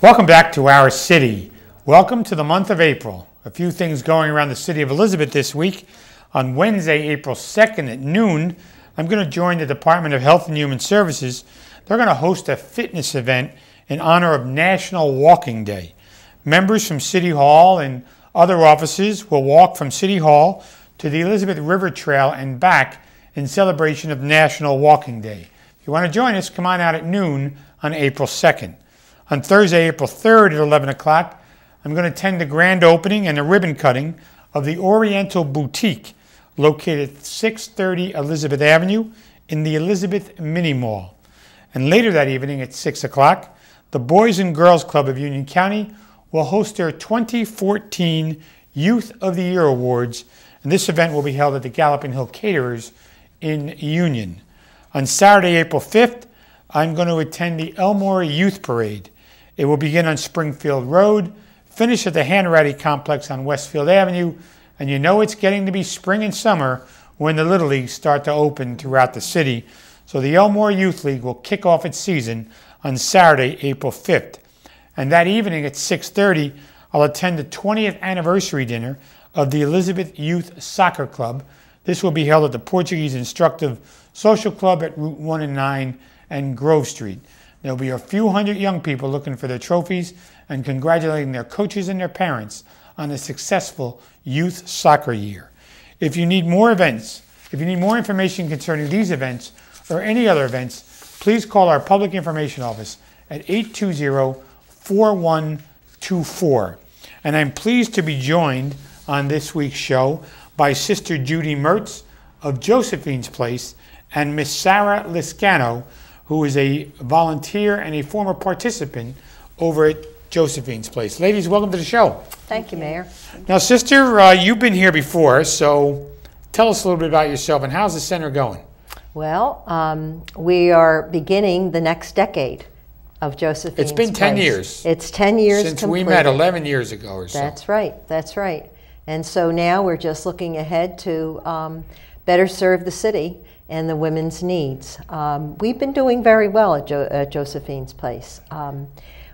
Welcome back to our city. Welcome to the month of April. A few things going around the city of Elizabeth this week. On Wednesday, April 2nd at noon, I'm going to join the Department of Health and Human Services. They're going to host a fitness event in honor of National Walking Day. Members from City Hall and other offices will walk from City Hall to the Elizabeth River Trail and back in celebration of National Walking Day. If you want to join us, come on out at noon on April 2nd. On Thursday, April 3rd at 11 o'clock, I'm going to attend the grand opening and the ribbon cutting of the Oriental Boutique located at 630 Elizabeth Avenue in the Elizabeth Mini Mall. And later that evening at 6 o'clock, the Boys and Girls Club of Union County will host their 2014 Youth of the Year Awards, and this event will be held at the Galloping Hill Caterers in Union. On Saturday, April 5th, I'm going to attend the Elmore Youth Parade. It will begin on Springfield Road, finish at the Hanratty Complex on Westfield Avenue, and you know it's getting to be spring and summer when the Little Leagues start to open throughout the city. So the Elmore Youth League will kick off its season on Saturday, April 5th. And that evening at 6:30, I'll attend the 20th anniversary dinner of the Elizabeth Youth Soccer Club. This will be held at the Portuguese Instructive Social Club at Route 1 and 9 and Grove Street. There'll be a few hundred young people looking for their trophies and congratulating their coaches and their parents on a successful youth soccer year. If you need more information concerning these events or any other events, please call our Public Information Office at 820-4124. And I'm pleased to be joined on this week's show by Sister Judy Mertz of Josephines Place and Miss Sarah Liscano, who is a volunteer and a former participant over at Josephines Place. Ladies, welcome to the show. Thank you, Mayor. Now, Sister, you've been here before, so tell us a little bit about yourself and how's the center going? Well, we are beginning the next decade of Josephines Place. It's been 10 years. It's 10 years since completed. We met 11 years ago or so. That's right. That's right. And so now we're just looking ahead to better serve the city and the women's needs. We've been doing very well at Josephines Place.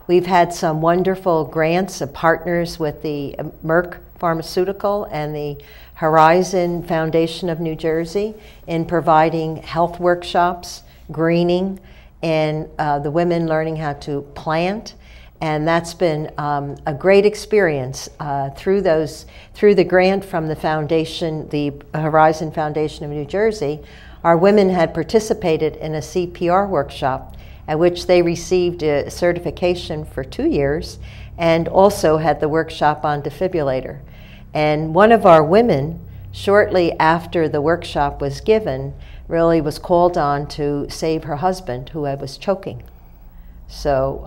We've had some wonderful grants of partners with the Merck Pharmaceutical and the Horizon Foundation of New Jersey in providing health workshops, greening, and the women learning how to plant. And that's been a great experience through the grant from the foundation, the Horizon Foundation of New Jersey. Our women had participated in a CPR workshop at which they received a certification for 2 years and also had the workshop on defibrillator. And one of our women, shortly after the workshop was given, really was called on to save her husband who was choking. So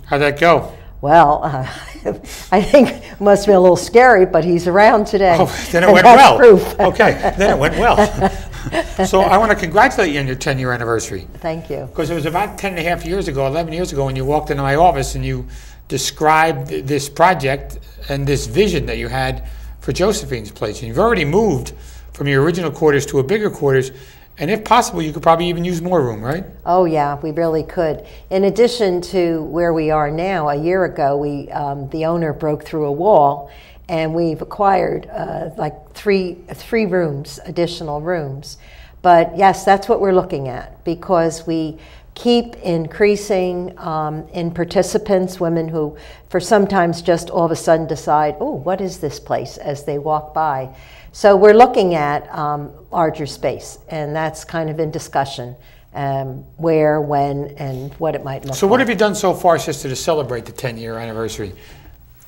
how'd that go? Well, I think it must have been a little scary, but he's around today. Oh, then it went well. Proof. Okay, then it went well. So I want to congratulate you on your 10-year anniversary. Thank you. Because it was about 10 and a half years ago, 11 years ago, when you walked into my office and you described this project and this vision that you had for Josephines Place. And you've already moved from your original quarters to a bigger quarters. And if possible, you could probably even use more room, right? Oh, yeah, we really could. In addition to where we are now, a year ago, the owner broke through a wall, and we've acquired like three rooms, additional rooms. But yes, that's what we're looking at, because we keep increasing in participants, women who for sometimes just all of a sudden decide, oh, what is this place, as they walk by. So we're looking at larger space, and that's kind of in discussion, where, when, and what it might look like. So what have you done so far, Sister, to celebrate the 10-year anniversary?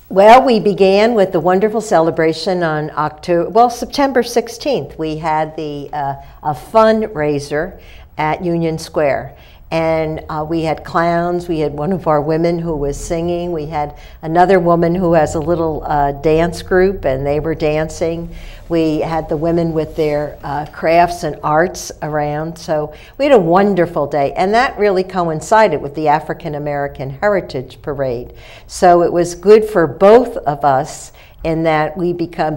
Well, we began with the wonderful celebration on September 16th. We had a fundraiser at Union Square. And we had clowns, we had one of our women who was singing, we had another woman who has a little dance group and they were dancing. We had the women with their crafts and arts around. So we had a wonderful day, and that really coincided with the African American Heritage Parade. So it was good for both of us in that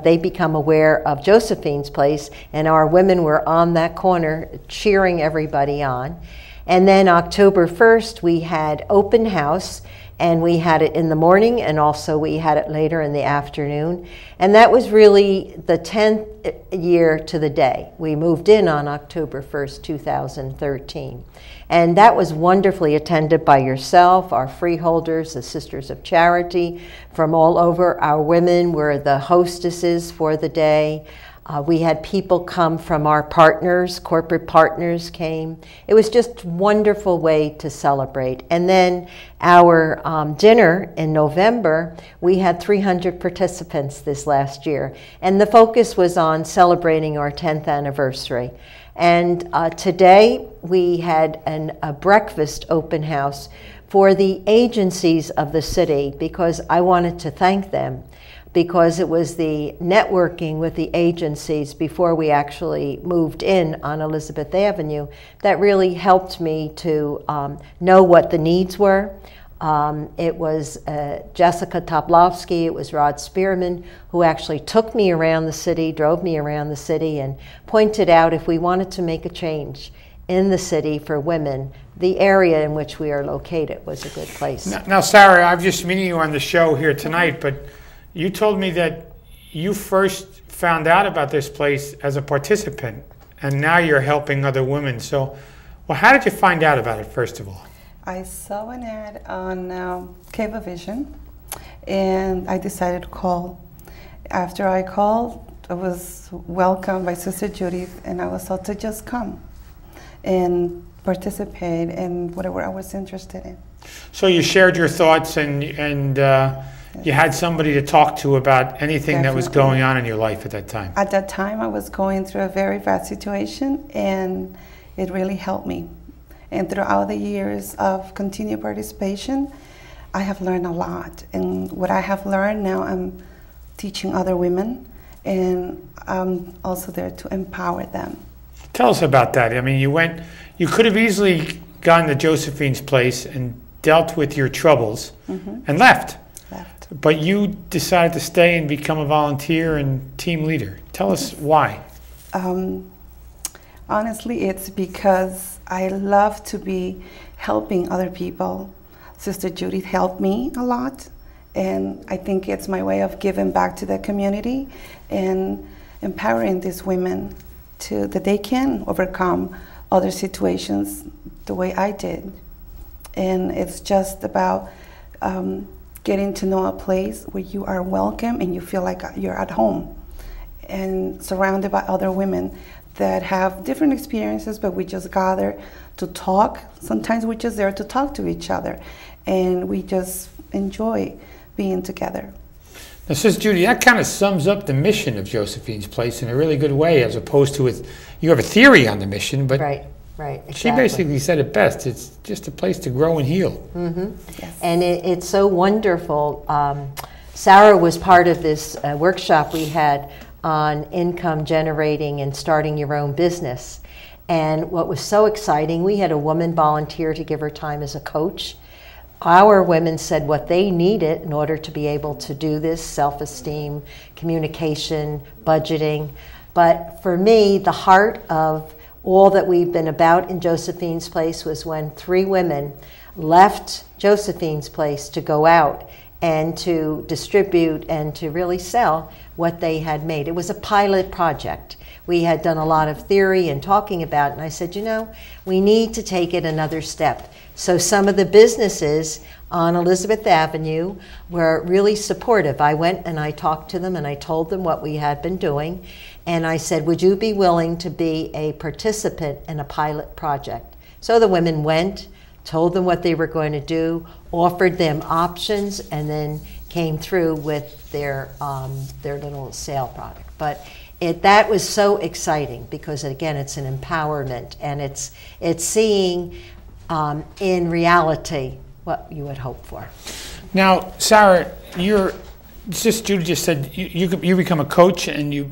they become aware of Josephines Place, and our women were on that corner cheering everybody on. And then October 1st, we had open house, and we had it in the morning, and also we had it later in the afternoon. And that was really the 10th year to the day. We moved in on October 1st, 2013. And that was wonderfully attended by yourself, our freeholders, the Sisters of Charity from all over. Our women were the hostesses for the day. We had people come from our partners, corporate partners came. It was just a wonderful way to celebrate. And then our dinner in November, we had 300 participants this last year. And the focus was on celebrating our 10th anniversary. And today we had a breakfast open house for the agencies of the city, because I wanted to thank them, because it was the networking with the agencies before we actually moved in on Elizabeth Avenue that really helped me to know what the needs were. It was Jessica Toplowski, it was Rod Spearman, who actually took me around the city, drove me around the city, and pointed out if we wanted to make a change in the city for women, the area in which we are located was a good place. Now, Sarah, I've just meeting you on the show here tonight, but you told me that you first found out about this place as a participant, and now you're helping other women. So, well, how did you find out about it, first of all? I saw an ad on Cablevision, and I decided to call. After I called, I was welcomed by Sister Judith, and I was told to just come and participate in whatever I was interested in. So you shared your thoughts, and you had somebody to talk to about anything that was going on in your life at that time. At that time, I was going through a very bad situation, and it really helped me. And throughout the years of continued participation, I have learned a lot. And what I have learned now, I'm teaching other women, and I'm also there to empower them. Tell us about that. I mean, you could have easily gone to Josephines Place and dealt with your troubles and left. But you decided to stay and become a volunteer and team leader. Tell us why. Honestly, it's because I love to be helping other people. Sister Judith helped me a lot, and I think it's my way of giving back to the community and empowering these women that they can overcome other situations the way I did. And it's just about getting to know a place where you are welcome and you feel like you're at home, and surrounded by other women that have different experiences, but we just gather to talk. Sometimes we're just there to talk to each other, and we just enjoy being together. Now, Sister Judy, that kind of sums up the mission of Josephines Place in a really good way, as opposed to you have a theory on the mission, but right, exactly. She basically said it best. It's just a place to grow and heal. Yes. And it's so wonderful. Sarah was part of this workshop we had on income generating and starting your own business. And what was so exciting, we had a woman volunteer to give her time as a coach. Our women said what they needed in order to be able to do this: self-esteem, communication, budgeting. But for me, the heart of all that we've been about in Josephines Place was when 3 women left Josephines Place to go out and to distribute and to really sell what they had made. It was a pilot project. We had done a lot of theory and talking about it, and I said, you know, we need to take it another step. So some of the businesses on Elizabeth Avenue were really supportive. I went and I talked to them and I told them what we had been doing, and I said, would you be willing to be a participant in a pilot project? So the women went, told them what they were going to do, offered them options, and then came through with their little sale product. But that was so exciting because, again, it's an empowerment, and it's seeing in reality what you would hope for. Now, Sarah, Sister Judy just said you become a coach and you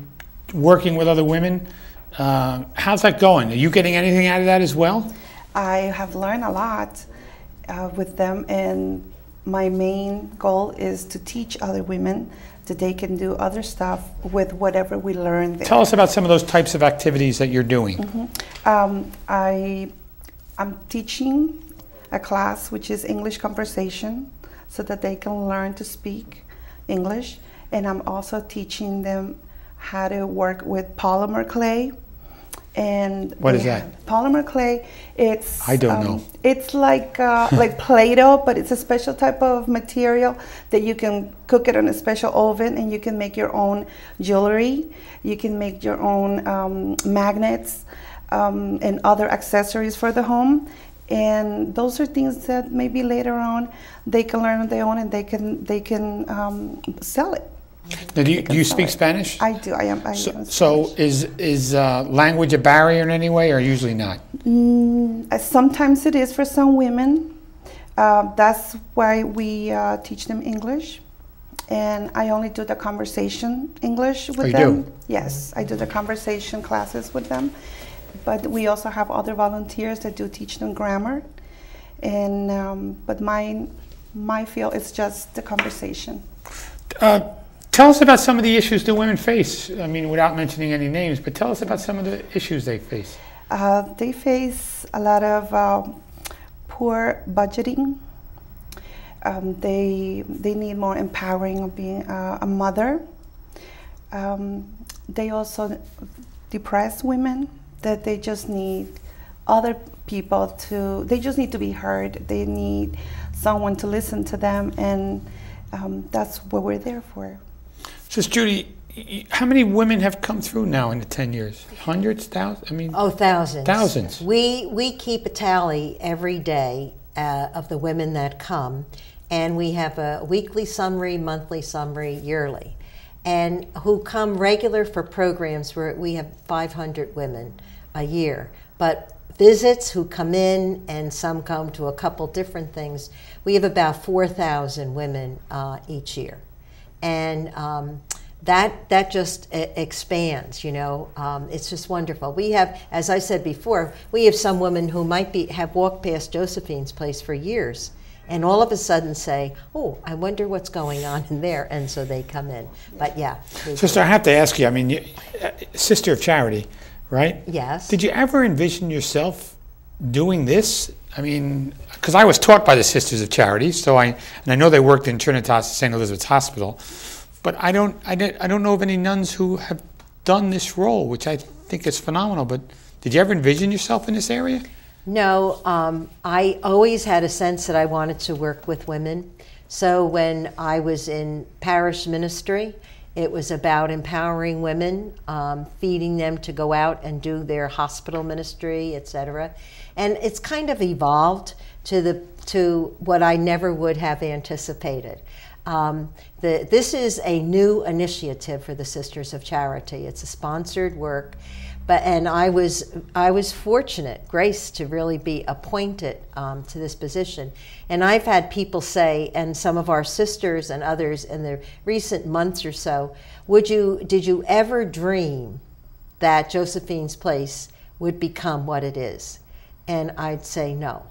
working with other women. How's that going? Are you getting anything out of that as well? I have learned a lot with them, and my main goal is to teach other women that they can do other stuff with whatever we learn there. Tell us about some of those types of activities that you're doing. I'm teaching a class which is English conversation so that they can learn to speak English. And I'm also teaching them how to work with polymer clay. And what is that? Polymer clay, it's I don't know. It's like Play-Doh, but it's a special type of material that you can cook it in a special oven, and you can make your own jewelry. You can make your own magnets and other accessories for the home. And those are things that maybe later on they can learn on their own, and they can sell it. Now, do you speak Spanish? I do. I am. So is language a barrier in any way, or usually not? Sometimes it is for some women. That's why we teach them English, and I only do the conversation English with them. Do? Yes, I do the conversation classes with them, but we also have other volunteers that do teach them grammar, and but my field is just the conversation. Tell us about some of the issues that women face. I mean, without mentioning any names, but tell us about some of the issues they face. They face a lot of poor budgeting. They need more empowering of being a mother. They also depressed women that they just need other people to. They just need to be heard. They need someone to listen to them, and that's what we're there for. Sister Judy, how many women have come through now in the 10 years? Hundreds, thousands? I mean, thousands. Thousands. We keep a tally every day of the women that come, and we have a weekly summary, monthly summary, yearly, and who come regular for programs where we have 500 women a year. But visits who come in, and some come to a couple different things, we have about 4,000 women each year. And that just expands, you know. It's just wonderful. We have, as I said before, we have some women who might have walked past Josephines Place for years, and all of a sudden say, "Oh, I wonder what's going on in there," and so they come in. But yeah. Sister, I have to ask you. I mean, Sister of Charity, right? Yes. Did you ever envision yourself doing this? I mean, because I was taught by the Sisters of Charity, so I know they worked in Trinitas St. Elizabeth's Hospital, but I don't know of any nuns who have done this role, which I think is phenomenal. But did you ever envision yourself in this area? No, I always had a sense that I wanted to work with women. So when I was in parish ministry, it was about empowering women, feeding them to go out and do their hospital ministry, etc. And it's kind of evolved to what I never would have anticipated. This is a new initiative for the Sisters of Charity. It's a sponsored work, and I was fortunate, graced to really be appointed to this position. And I've had people say, and some of our sisters and others in the recent months or so, did you ever dream that Josephines Place would become what it is? And I'd say no.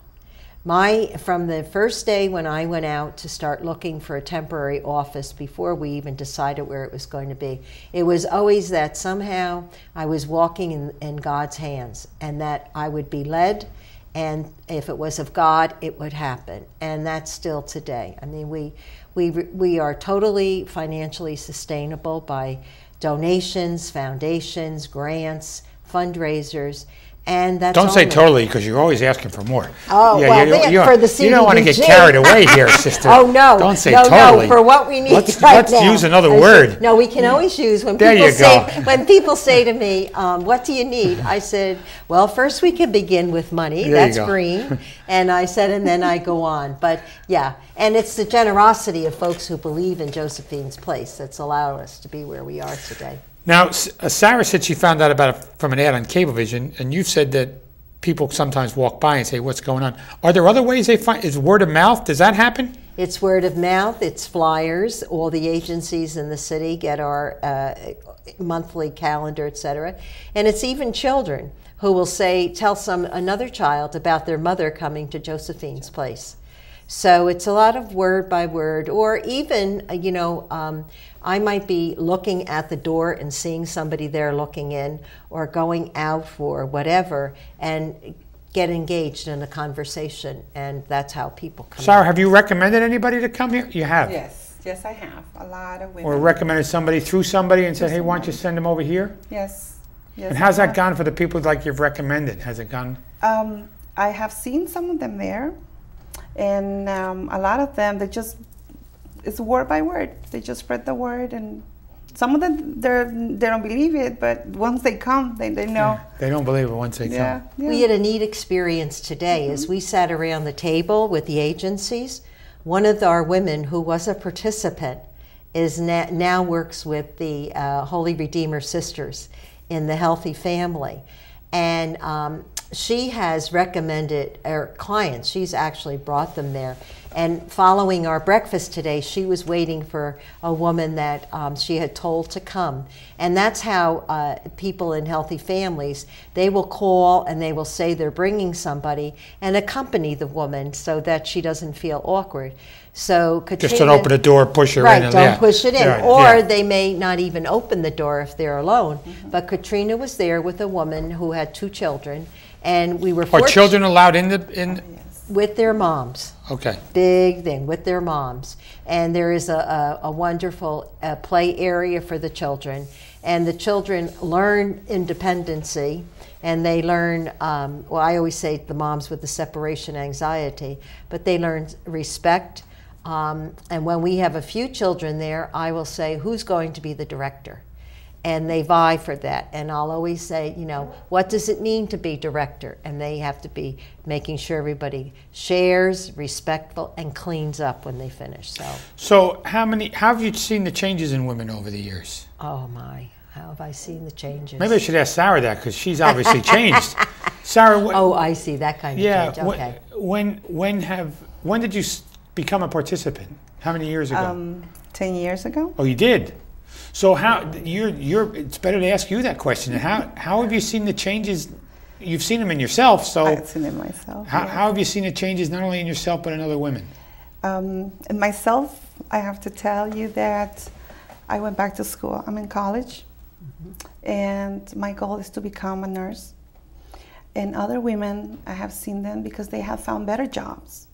From the first day when I went out to start looking for a temporary office before we even decided where it was going to be, it was always that somehow I was walking in God's hands, and that I would be led, and if it was of God, it would happen. And that's still today. I mean, we are totally financially sustainable by donations, foundations, grants, fundraisers. And that's don't say totally, because you're always asking for more. Oh, yeah, well, for the CDBG. You don't want to get carried away here, sister. Oh, no. Don't say No, totally. for what we need let's now. Use another word. No, we can always use when people say to me, what do you need? I said, well, first we can begin with money. That's green. And I said, and then I go on. But yeah, and it's the generosity of folks who believe in Josephines Place that's allowed us to be where we are today. Now, Sarah said she found out about it from an ad on Cablevision, and you've said that people sometimes walk by and say, what's going on? Are there other ways they find? Is word of mouth? Does that happen? It's word of mouth. It's flyers. All the agencies in the city get our monthly calendar, etc. And it's even children who will tell another child about their mother coming to Josephines Place. So it's a lot of word by word, or even, I might be looking at the door and seeing somebody there looking in, or going out for whatever, and get engaged in a conversation, and that's how people come. Sarah, have you recommended anybody to come here? You have? Yes, I have. A lot of women. Or recommended somebody through somebody and said, hey, why don't you send them over here? Yes. And how's that gone for the people like you've recommended? Has it gone? I have seen some of them there, and a lot of them, it's word by word. They just spread the word, and some of them, they don't believe it, but once they come, they know. Yeah, they don't believe it once they come. Yeah. We had a neat experience today as we sat around the table with the agencies. One of our women who was a participant is now works with the Holy Redeemer Sisters in the Healthy Family. And she has recommended her clients, she's actually brought them there. And following our breakfast today, she was waiting for a woman that she had told to come. And that's how people in Healthy Families, they will call and they will say they're bringing somebody and accompany the woman so that she doesn't feel awkward. So Katrina, just don't open the door, push her in. Right, don't push it in. Right, or they may not even open the door if they're alone. But Katrina was there with a woman who had 2 children, and we were Are children allowed in? With their moms. Okay. Big thing, with their moms. And there is a wonderful play area for the children. And the children learn independency, and they learn, well, I always say the moms with the separation anxiety, but they learn respect. And when we have a few children there, I will say, who's going to be the director? And they vie for that. And I'll always say, you know, what does it mean to be director? And they have to be making sure everybody shares, respectful, and cleans up when they finish. So how have you seen the changes in women over the years? Oh my, how have I seen the changes? Maybe I should ask Sarah that, because she's obviously changed. Sarah, oh, I see, that kind of change, okay. When did you become a participant? How many years ago? 10 years ago. Oh, you did? So it's better to ask you that question. How have you seen the changes? You've seen them in yourself, so I've seen it myself. How have you seen the changes not only in yourself but in other women? In myself, I have to tell you that I went back to school. I'm in college, and my goal is to become a nurse. And other women, I have seen them because they have found better jobs.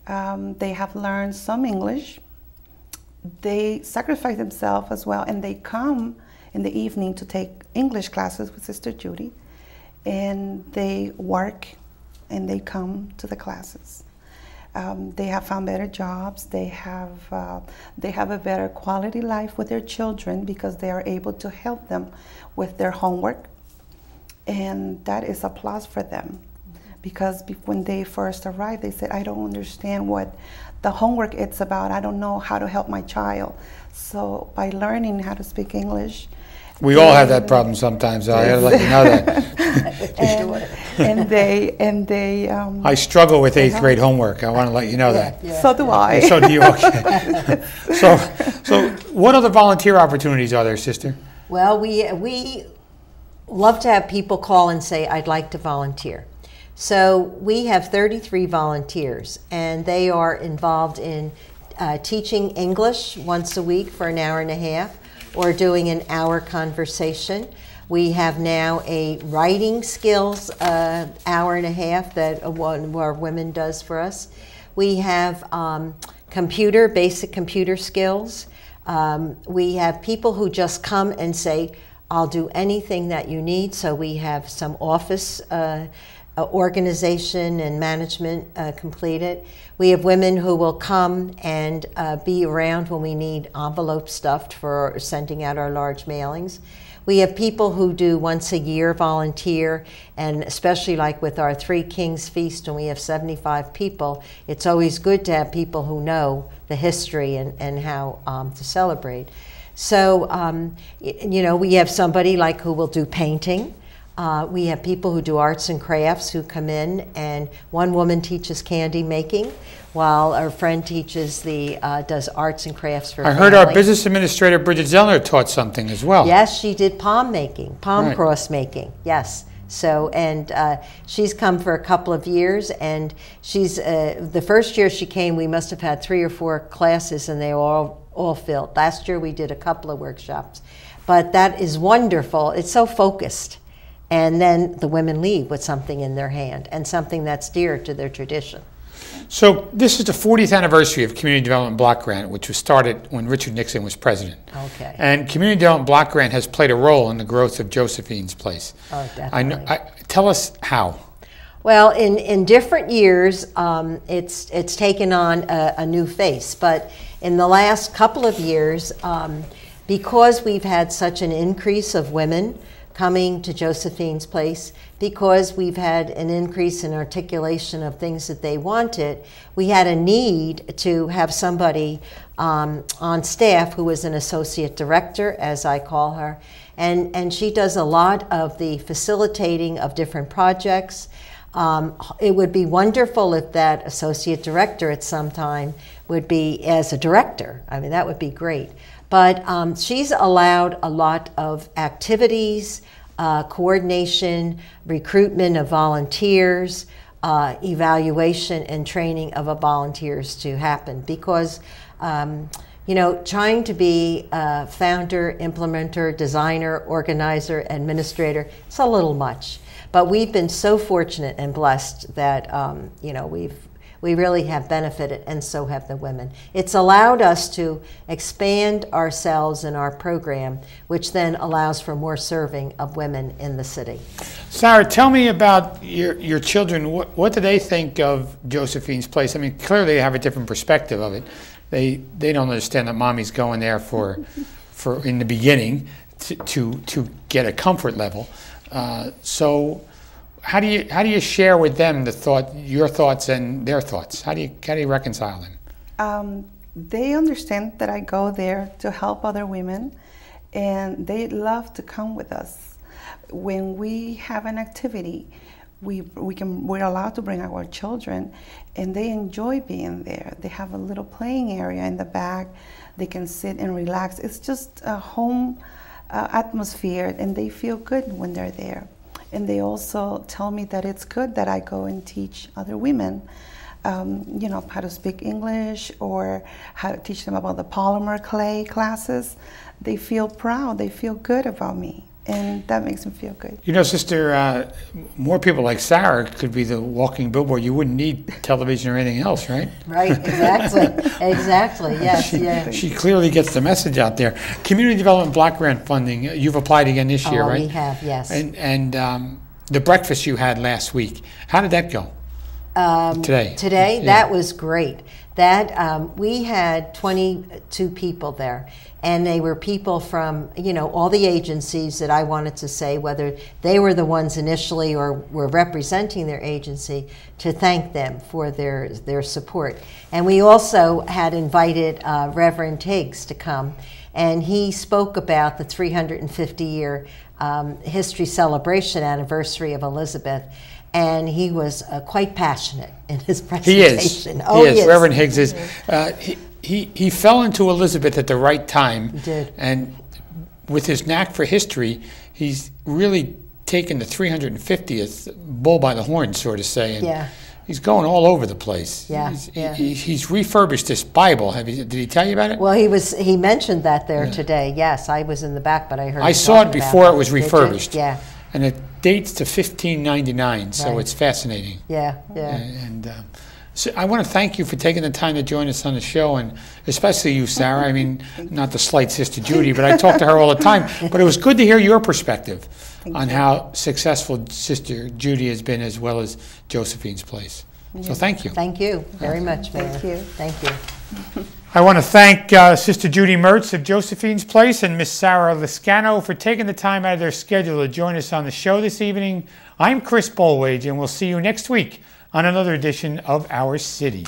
They have learned some English. They sacrifice themselves as well, and they come in the evening to take English classes with Sister Judy, and they work and they come to the classes. They have found better jobs. They have a better quality life with their children because they are able to help them with their homework, and that is a plus for them. Because when they first arrived, they said, I don't understand what the homework it's about. I don't know how to help my child. So by learning how to speak English. We all have that problem sometimes. I gotta let you know that. I struggle with 8th grade homework. I want to let you know that. Yeah. So do I. So do you, okay. So what other volunteer opportunities are there, sister? Well, we love to have people call and say, I'd like to volunteer. So we have 33 volunteers, and they are involved in teaching English once a week for an hour and a half, or doing an hour conversation. We have now a writing skills hour and a half that one of our women does for us. We have basic computer skills. We have people who just come and say, I'll do anything that you need. So we have some office organization and management completed. We have women who will come and be around when we need envelope stuffed for sending out our large mailings. We have people who do once a year volunteer, and especially like with our Three Kings Feast when we have 75 people, it's always good to have people who know the history and how to celebrate. So, you know, we have somebody like who will do painting. We have people who do arts and crafts who come in, and one woman teaches candy making, while our friend teaches does arts and crafts for family. I heard our business administrator, Bridget Zellner, taught something as well. Yes, she did palm making, Right. cross making, yes. So, and she's come for a couple of years, and she's, the first year she came, we must have had 3 or 4 classes, and they were all filled. Last year we did a couple of workshops, but that is wonderful. It's so focused and then the women leave with something in their hand and something that's dear to their tradition. So this is the 40th anniversary of Community Development Block Grant, which was started when Richard Nixon was president. Okay. And Community Development Block Grant has played a role in the growth of Josephines Place. Oh, definitely. Tell us how. Well, in different years, it's taken on a new face. But in the last couple of years, because we've had such an increase of women coming to Josephines Place, because we've had an increase in articulation of things that they wanted, we had a need to have somebody on staff who is an associate director, as I call her, and she does a lot of the facilitating of different projects. It would be wonderful if that associate director at some time would be as a director. I mean, that would be great. But she's allowed a lot of activities, coordination, recruitment of volunteers, evaluation and training of volunteers to happen. Because, you know, trying to be a founder, implementer, designer, organizer, administrator, it's a little much. But we've been so fortunate and blessed that, you know, we really have benefited, and so have the women. It's allowed us to expand ourselves in our program, which then allows for more serving of women in the city. Sarah, tell me about your children. What do they think of Josephine's Place? I mean, clearly they have a different perspective of it. They don't understand that mommy's going there for in the beginning to get a comfort level. So how do you share with them your thoughts and their thoughts? How do you reconcile them? They understand that I go there to help other women, and they love to come with us. When we have an activity, we're allowed to bring our children, and they enjoy being there. They have a little playing area in the back. They can sit and relax. It's just a home atmosphere, and they feel good when they're there. And they also tell me that it's good that I go and teach other women, you know, how to speak English or how to teach them about the polymer clay classes. They feel proud, they feel good about me, and that makes them feel good. You know, Sister, more people like Sarah could be the walking billboard. You wouldn't need television or anything else, right? Right, exactly, exactly, yes, She clearly gets the message out there. Community Development Block Grant funding, you've applied again this year, right? We have, yes. And the breakfast you had last week, how did that go? Today? Today, Yeah. that was great. That we had 22 people there, and they were people from, you know, all the agencies that I wanted to say, whether they were the ones initially or were representing their agency, to thank them for their support. And we also had invited Reverend Higgs to come, and he spoke about the 350-year history celebration anniversary of Elizabeth. And he was quite passionate in his presentation. He is. Reverend Higgs is. He fell into Elizabeth at the right time. He did. And with his knack for history, he's really taken the 350th bull by the horn, so to say. And yeah. He's going all over the place. Yeah, He's refurbished this Bible. Did he tell you about it? Well, he mentioned that there today. Yes, I was in the back, but I heard. I saw it before it was refurbished. Yeah. And it dates to 1599, so Right. It's fascinating. Yeah. And so I want to thank you for taking the time to join us on the show, and especially you, Sarah. I mean, not to slight Sister Judy, but I talk to her all the time. But it was good to hear your perspective on how successful Sister Judy has been, as well as Josephine's Place. So thank you. Thank you very much, Mayor. Thank you. Thank you. I want to thank Sister Judy Mertz of Josephine's Place and Miss Sarah Liscano for taking the time out of their schedule to join us on the show this evening. I'm Chris Bolwage, and we'll see you next week on another edition of Our City.